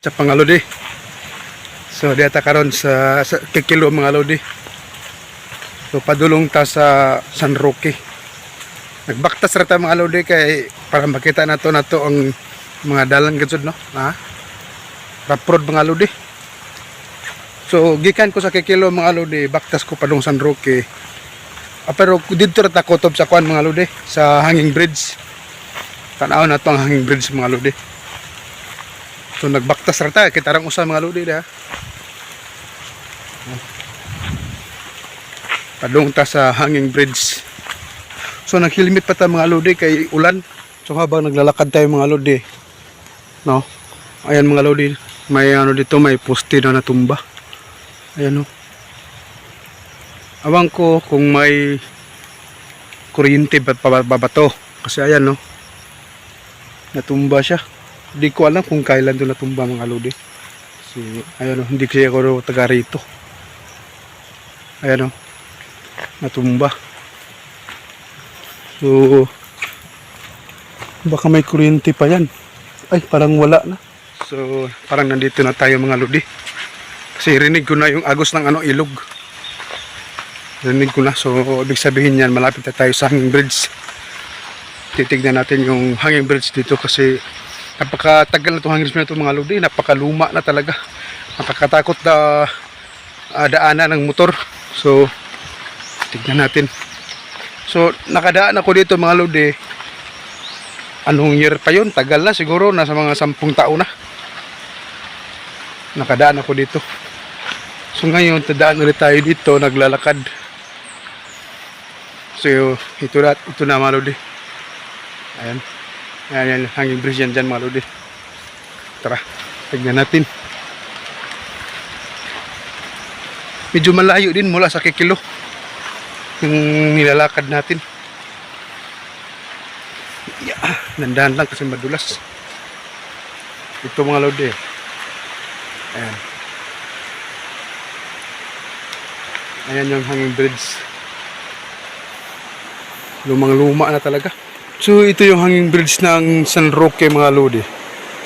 Sa pangalodi. So diata karon sa kikilo mga lodi. So padulong ta sa San Roque. Nagbaktas ra ta mga lodi kay para makita nato ang mga dalan gud no. Ha? Rough road mga lodi. So gikan ko sa kikilo mga lodi, baktas ko padung San Roque. Pero dito ra ta kutob sa kuan mga lodi, sa hanging bridge. Tanaw na to ang hanging bridge mga lodi. So nagbaktas ra ta kita rang usa mga lodi da. Padung ta sa hanging bridge. So naghilmit pa ta mga lodi kay ulan. So habang naglalakad tayo mga lodi, no? Ayan mga lodi, may ano dito, may poste na natumba. Ayan no. Awang ko kung may kuryente ba to. Kasi ayan no, natumba siya. Hindi ko alam kung kailan to natumba mga lodi. Kasi ayan no, hindi kasi ako taga rito. Ayan no, natumba. So baka may kuryente pa yan. Ay parang wala na. So parang nandito na tayo mga lodi. Kasi rinig ko na yung agos ng ilog. Rinig ko na. So ibig sabihin yan, malapit na tayo sa hanging bridge. Titignan natin yung hanging bridge dito kasi napakatagal na itong hanging bridge na ito mga lodi. Napakaluma na talaga. Nakakatakot na daanan ng motor. So tignan natin. So nakadaan ako dito mga lodi. Anong year pa yun? Tagal na siguro. Nasa mga 10 taon na. Nakadaan ako dito. So ngayon, tadaan ulit tayo dito. Naglalakad. So ito na mga lodi. Ayan. Ayan, hanging bridge yan dyan mga lodi. Tara, tignan natin. Medyo malayo din mula sa kikilo yung nilalakad natin. Yeah, nandahan lang kasi madulas. Ito mga lodi. Ayan. Ayan yung hanging bridge. Lumang-luma na talaga. So ito yung hanging bridge ng San Roque mga lodi.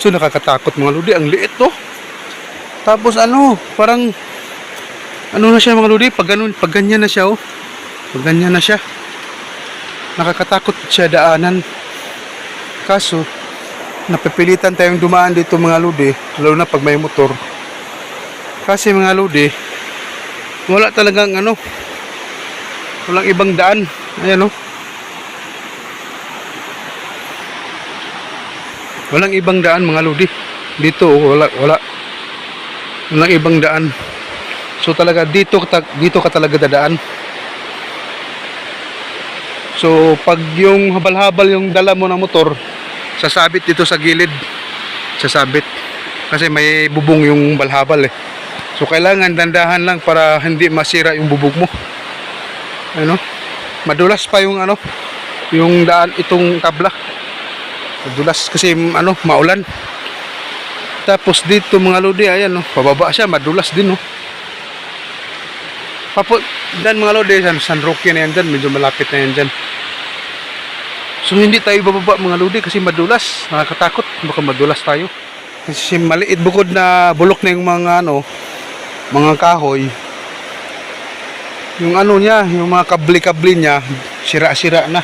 So nakakatakot mga lodi. Ang liit to. Tapos parang na siya mga lodi. Pag ganyan na siya Pag ganyan na siya. Nakakatakot siya daanan. Kaso napipilitan tayong dumaan dito mga lodi, lalo na pag may motor. Kasi mga lodi, wala talagang walang ibang daan. Ayan walang ibang daan mga lodi. Dito walang ibang daan. So talaga dito ka talaga dadaan. So pag yung habal-habal yung dala mo na motor, sasabit dito sa gilid. Sasabit. Kasi may bubong yung balhabal So kailangan dandahan lang para hindi masira yung bubog mo. Madulas pa yung yung daan itong tabla. Madulas kasi maulan. Tapos dito mga lodi, ayan pababa siya, madulas din Dan mga lodi, San Roque na yan dyan, medyo malapit na yan dyan. So hindi tayo bababa mga lodi kasi madulas, nakakatakot, baka madulas tayo. Kasi maliit bukod na bulok na yung mga mga kahoy. Yung niya, yung mga kabli-kabli niya, sira-sira na.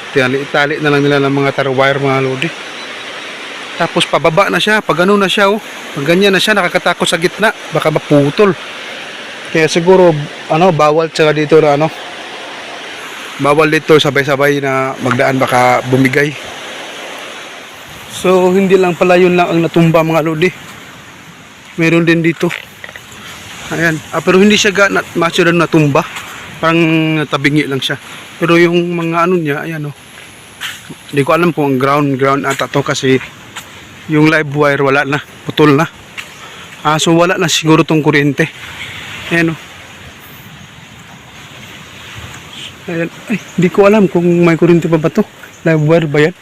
Tali-tali na lang nila ng mga wire mga lodi. Tapos pababa na siya, pag na siya pag ganyan na siya, nakakatakot sa gitna, baka maputol. Kaya siguro bawal tsaka dito na bawal dito sabay-sabay na magdaan, baka bumigay. So hindi lang pala yun lang ang natumba mga lodi. Meron din dito. Ayan. Pero hindi siya masyadong natumba. Parang natabingi lang siya. Pero yung mga niya, ayan hindi ko alam kung ground ata to kasi yung live wire wala na, putol na. So wala na siguro tong kuryente. Ayan Ayan. Ay, hindi ko alam kung may kuryente pa ba to. Live wire ba yan?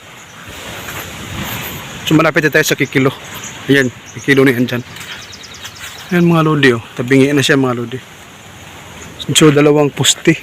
So malapit na tayo sa kikilo. Ayan, kikilo na yan dyan. Ayan mga lodi Tabingi na siya mga lodi. So dalawang poste.